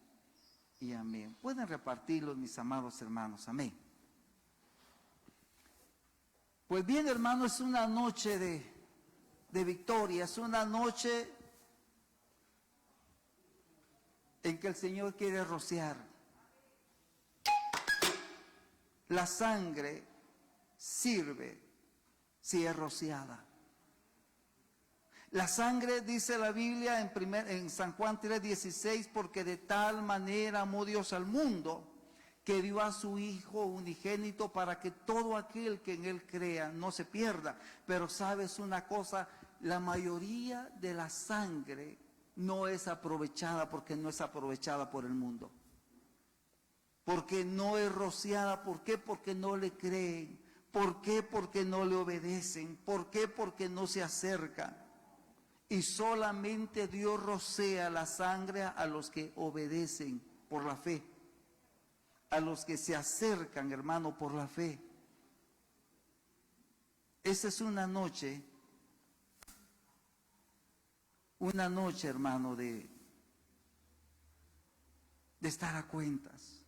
y amén. Pueden repartirlos, mis amados hermanos. Amén. Pues bien, hermanos, es una noche de victoria, es una noche en que el Señor quiere rociar. La sangre sirve si es rociada. La sangre, dice la Biblia en San Juan 3:16, porque de tal manera amó Dios al mundo, que dio a su Hijo unigénito para que todo aquel que en Él crea no se pierda. Pero sabes una cosa, la mayoría de la sangre no es aprovechada porque no es aprovechada por el mundo. Porque no es rociada. ¿Por qué? Porque no le creen. ¿Por qué? Porque no le obedecen. ¿Por qué? Porque no se acercan. Y solamente Dios rocea la sangre a los que obedecen por la fe. A los que se acercan, hermano, por la fe. Esa es una noche, hermano, de estar a cuentas.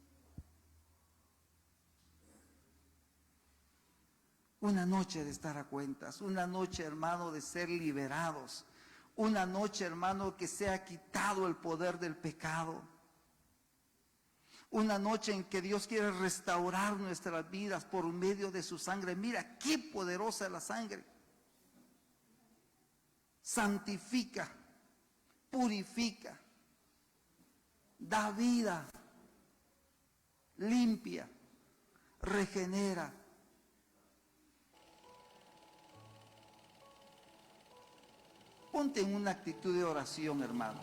Una noche de estar a cuentas, una noche, hermano, de ser liberados. Una noche, hermano, que se ha quitado el poder del pecado. Una noche en que Dios quiere restaurar nuestras vidas por medio de su sangre. Mira qué poderosa es la sangre. Santifica, purifica, da vida, limpia, regenera. Ponte en una actitud de oración, hermano.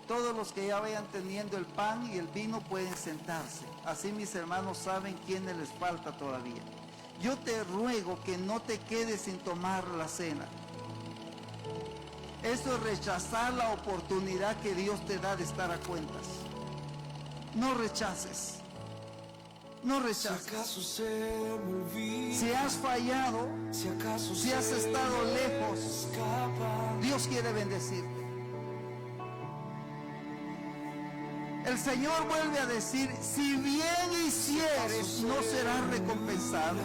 Todos los que ya vayan teniendo el pan y el vino pueden sentarse. Así mis hermanos saben quiénes les falta todavía. Yo te ruego que no te quedes sin tomar la cena. Eso es rechazar la oportunidad que Dios te da de estar a cuentas. No rechaces. No rechaces. Si has fallado, si has estado lejos, Dios quiere bendecirte. El Señor vuelve a decir, si bien hicieres, no serás recompensado.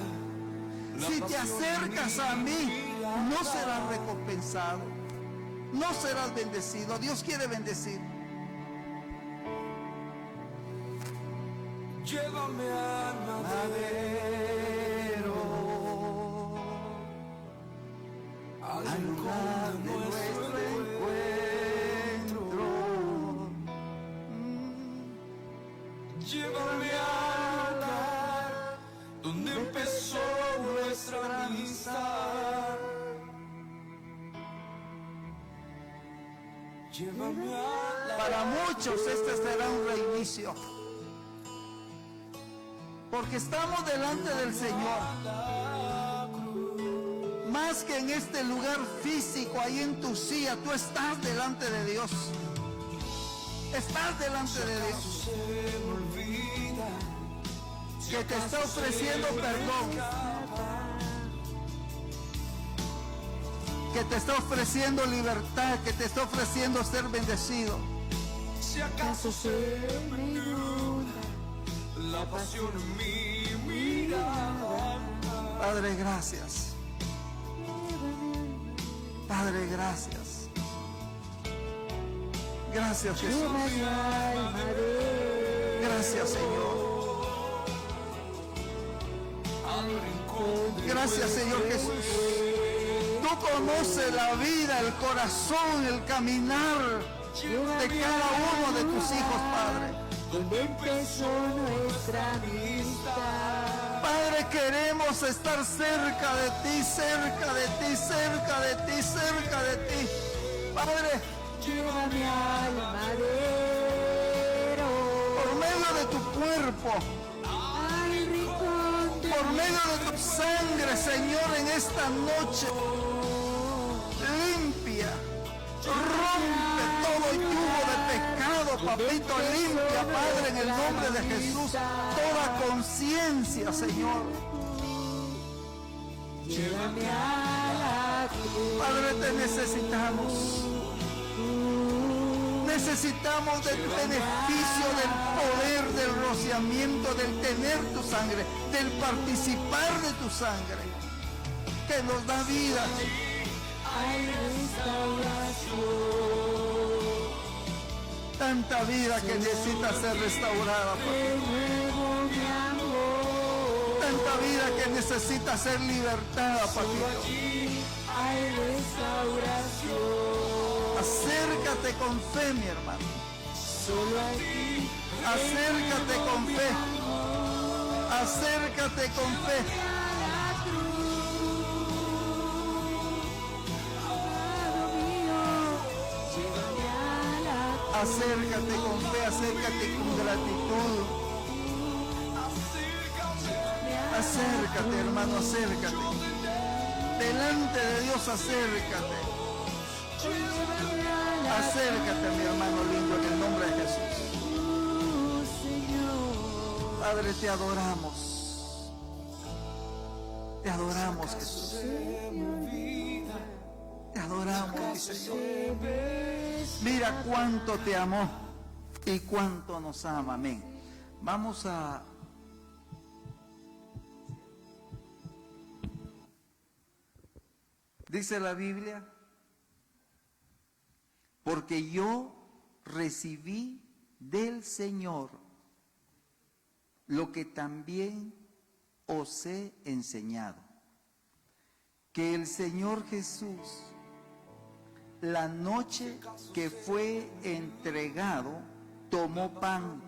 Si te acercas a mí, no serás recompensado. No serás bendecido. Dios quiere bendecir. Llévame al madero, al lugar de nuestro encuentro. Llévame al lugar donde empezó nuestra amistad. Llévame al Para muchos este será un reinicio. Porque estamos delante del Señor. Más que en este lugar físico, ahí en tu silla, tú estás delante de Dios. Estás delante de Dios. Que te está ofreciendo perdón. Que te está ofreciendo libertad. Que te está ofreciendo ser bendecido. Si acaso se me inunda la pasión en mi mirada. Padre, gracias. Padre, gracias. Gracias, Jesús. Gracias, Señor. Gracias, Señor Jesús. Tú conoces la vida, el corazón, el caminar de cada uno de tus hijos, Padre. Donde empezó nuestra amistad. Padre, queremos estar cerca de ti, cerca de ti, cerca de ti, cerca de ti. Padre, Llévame al madero, por medio de tu cuerpo, al rincón de por medio de tu sangre, Señor, en esta noche, limpia, rompe todo yugo de pecado, papito, limpia, Padre, en el nombre de Jesús, toda conciencia, Señor. Llévame a la cruz. Padre, te necesitamos. Necesitamos del beneficio, del poder, del rociamiento, del tener tu sangre, del participar de tu sangre, que nos da vida. Hay restauración. Tanta vida que necesita ser restaurada, papito. Tanta vida que necesita ser libertada, papito. Hay restauración. Acércate con fe, mi hermano. Solo aquí. Acércate con fe. Acércate con fe. Acércate con fe, acércate con gratitud. Acércate, hermano, acércate. Delante de Dios, acércate. Acércate, mi hermano lindo, en el nombre de Jesús. Padre, te adoramos. Te adoramos, Jesús. Te adoramos, mi Señor. Mira cuánto te amó y cuánto nos ama. Amén. Vamos a... Dice la Biblia, porque yo recibí del Señor lo que también os he enseñado, que el Señor Jesús, la noche que fue entregado, tomó pan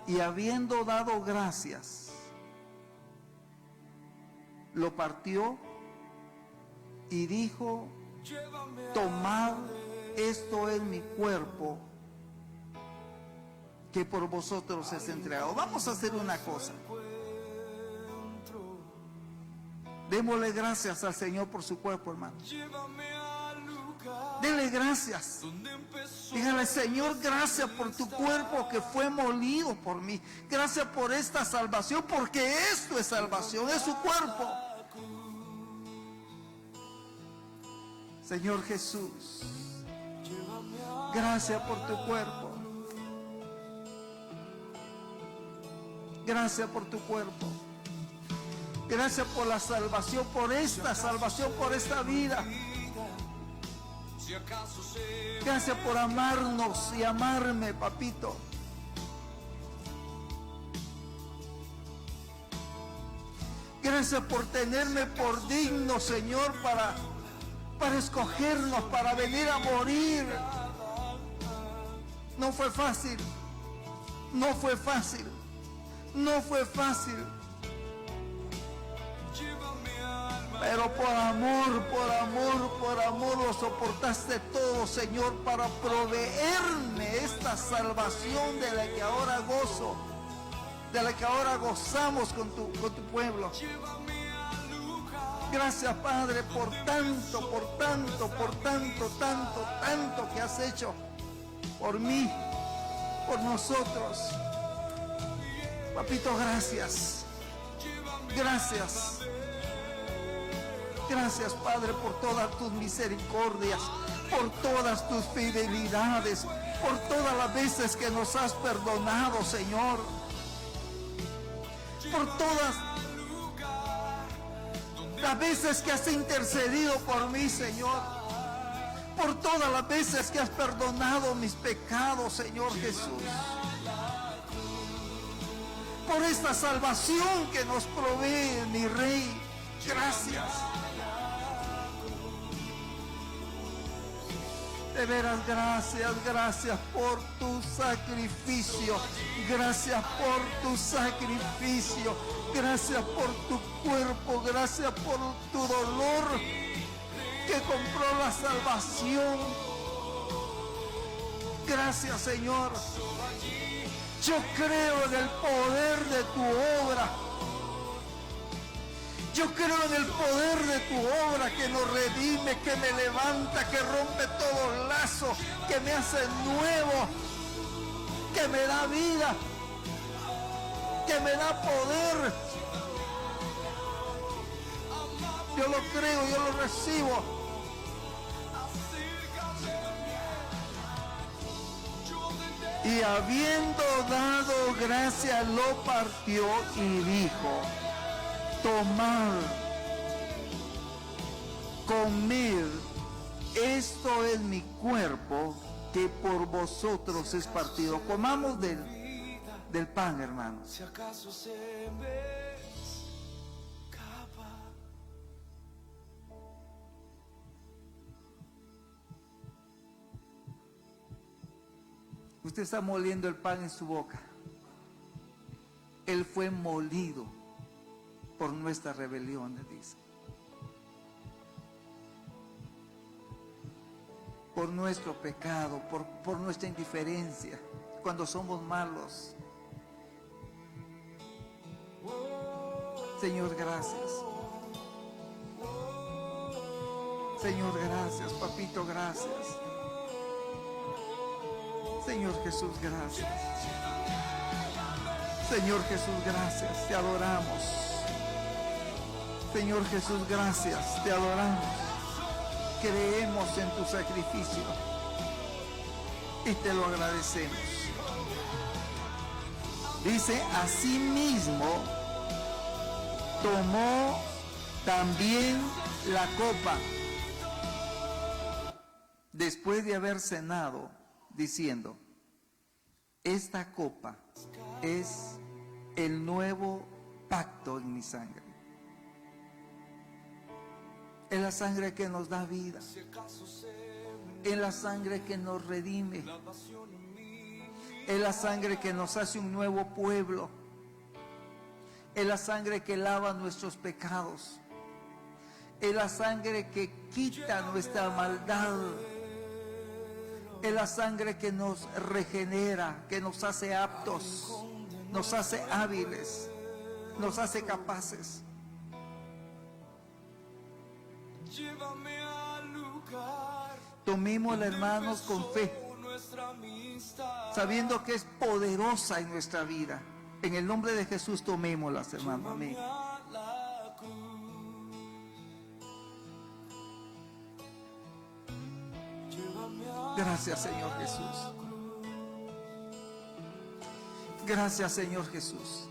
y habiendo dado gracias, lo partió y dijo: tomad, esto es mi cuerpo que por vosotros es entregado. Vamos a hacer una cosa. Démosle gracias al Señor por su cuerpo, hermano. Dele gracias. Dígale: Señor, gracias por tu cuerpo que fue molido por mí. Gracias por esta salvación, porque esto es salvación, es su cuerpo. Señor Jesús, gracias por tu cuerpo. Gracias por tu cuerpo. Gracias por la salvación, por esta salvación, por esta vida. Gracias por amarnos y amarme, papito. Gracias por tenerme por digno, Señor, para escogernos, para venir a morir. No fue fácil. No fue fácil. No fue fácil. Pero por amor lo soportaste todo, Señor, para proveerme esta salvación de la que ahora gozo, de la que ahora gozamos con tu pueblo. Gracias, Padre, por tanto que has hecho por mí, por nosotros. Papito, gracias. Gracias. Gracias, Padre, por todas tus misericordias, por todas tus fidelidades, por todas las veces que nos has perdonado, Señor. Por todas las veces que has intercedido por mí, Señor. Por todas las veces que has perdonado mis pecados, Señor Jesús. Por esta salvación que nos provee mi Rey. Gracias. De veras, gracias por tu sacrificio. Gracias por tu sacrificio. Gracias por tu cuerpo. Gracias por tu dolor que compró la salvación. Gracias, Señor. Yo creo en el poder de tu obra. Yo creo en el poder de tu obra que nos redime, que me levanta, que rompe todo lazo, que me hace nuevo, que me da vida, que me da poder. Yo lo creo, yo lo recibo. Y habiendo dado gracias, lo partió y dijo: tomad, comed, esto es mi cuerpo que por vosotros es partido. Comamos del pan, hermanos. Si acaso se me escapa. Usted está moliendo el pan en su boca. Él fue molido por nuestras rebeliones, dice. Por nuestro pecado, por nuestra indiferencia, cuando somos malos. Señor, gracias. Señor, gracias. Papito, gracias. Señor Jesús, gracias. Señor Jesús, gracias. Te adoramos. Señor Jesús, gracias. Te adoramos. Creemos en tu sacrificio y te lo agradecemos. Dice, asimismo tomó también la copa después de haber cenado, diciendo, esta copa es el nuevo pacto en mi sangre. Es la sangre que nos da vida. Es la sangre que nos redime. Es la sangre que nos hace un nuevo pueblo. Es la sangre que lava nuestros pecados. Es la sangre que quita nuestra maldad. Es la sangre que nos regenera, que nos hace aptos, nos hace hábiles, nos hace capaces. Llévame al lugar. Tomémosla, hermanos, con fe, sabiendo que es poderosa en nuestra vida. En el nombre de Jesús, tomémoslas, hermano. Amén. Gracias, Señor Jesús. Gracias, Señor Jesús.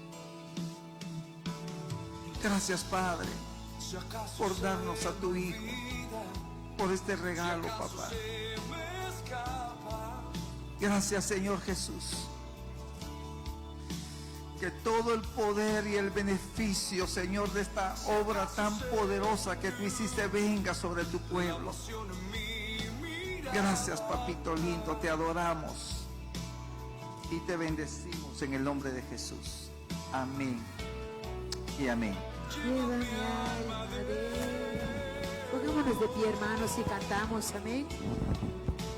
Gracias, Padre, por darnos a tu Hijo, por este regalo, papá. Gracias, Señor Jesús. Que todo el poder y el beneficio, Señor, de esta obra tan poderosa que tú hiciste venga sobre tu pueblo. Gracias, papito lindo, te adoramos y te bendecimos en el nombre de Jesús. Amén y amén. Lleva mi alma de... Pongámonos de pie, hermanos, y cantamos, amén.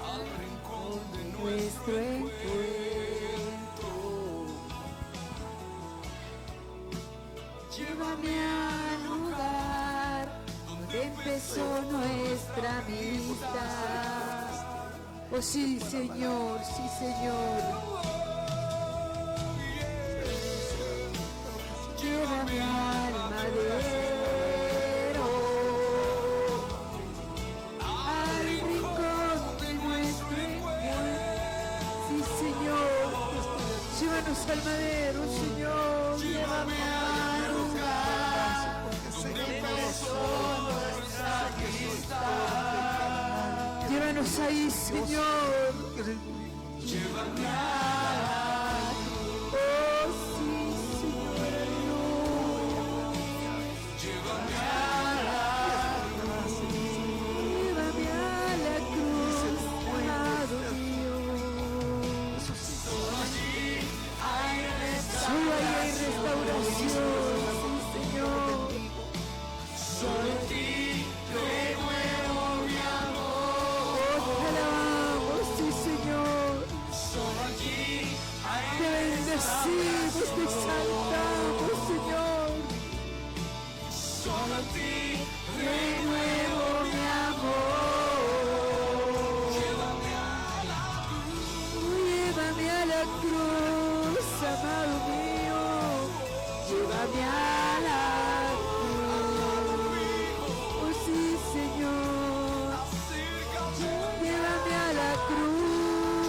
Al rincón de Nuestro encuentro. Llévame al lugar donde empezó nuestra amistad. Oh sí, Señor, sí, Señor. Llévame al madero, al rincón de nuestro encuentro. Sí, Señor, llévanos al madero, Señor. Llévame al lugar donde empezó nuestra amistad. Llévanos ahí, Señor. Llévame a oh sí, Señor. Llévame a la cruz, amado Dios. Solo ahí hay restauración, sí, Señor. Solo en ti renuevo mi amor. Oh, te alabamos, sí, Señor. Solo allí te bendecimos, te exaltamos, Señor. Solo a ti renuevo mi amor. Llévame a la cruz, amado mío. Llévame a la cruz. Oh sí, Señor. Llévame a la cruz.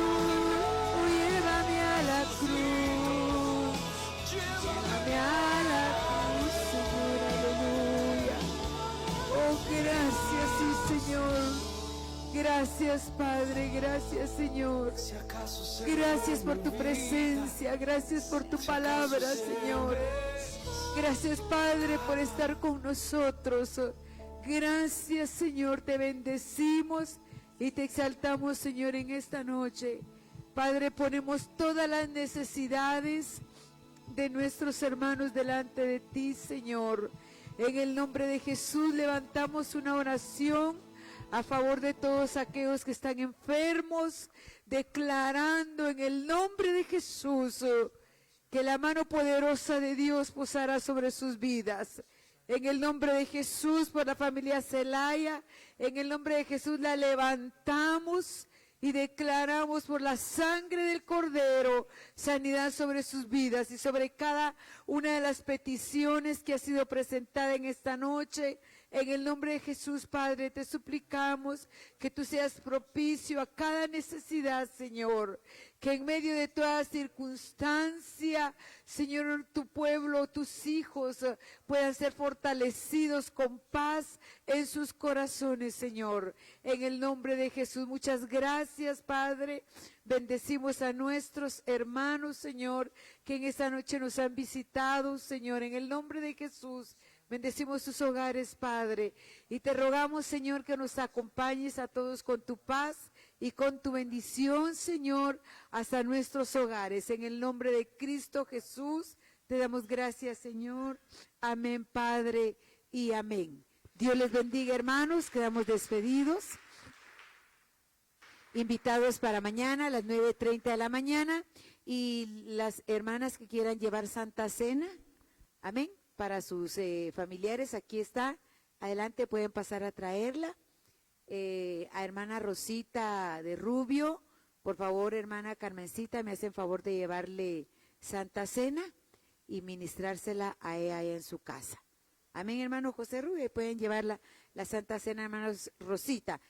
Oh, llévame a la cruz. Llévame a la cruz, Señor. Aleluya. Oh, gracias, sí, Señor. Gracias, Padre, gracias, Señor. Si acaso se ve Gracias por tu mi presencia, gracias por tu vida, palabra, si acaso se Señor. ve, Gracias, Padre, por estar con nosotros. Gracias, Señor, te bendecimos y te exaltamos, Señor, en esta noche. Padre, ponemos todas las necesidades de nuestros hermanos delante de ti, Señor. En el nombre de Jesús levantamos una oración a favor de todos aquellos que están enfermos, declarando en el nombre de Jesús que la mano poderosa de Dios posará sobre sus vidas. En el nombre de Jesús, por la familia Celaya, en el nombre de Jesús la levantamos y declaramos por la sangre del Cordero sanidad sobre sus vidas y sobre cada una de las peticiones que ha sido presentada en esta noche. En el nombre de Jesús, Padre, te suplicamos que tú seas propicio a cada necesidad, Señor. Que en medio de toda circunstancia, Señor, tu pueblo, tus hijos puedan ser fortalecidos con paz en sus corazones, Señor. En el nombre de Jesús, muchas gracias, Padre. Bendecimos a nuestros hermanos, Señor, que en esta noche nos han visitado, Señor. En el nombre de Jesús, bendecimos sus hogares, Padre, y te rogamos, Señor, que nos acompañes a todos con tu paz y con tu bendición, Señor, hasta nuestros hogares. En el nombre de Cristo Jesús, te damos gracias, Señor. Amén, Padre, y amén. Dios les bendiga, hermanos. Quedamos despedidos. Invitados para mañana a las 9:30 de la mañana. Y las hermanas que quieran llevar Santa Cena, amén, para sus familiares, aquí está, adelante, pueden pasar a traerla. A hermana Rosita de Rubio, por favor, hermana Carmencita, me hacen favor de llevarle Santa Cena y ministrársela a ella allá en su casa. Amén, hermano José Rubio, pueden llevar la Santa Cena, hermana Rosita.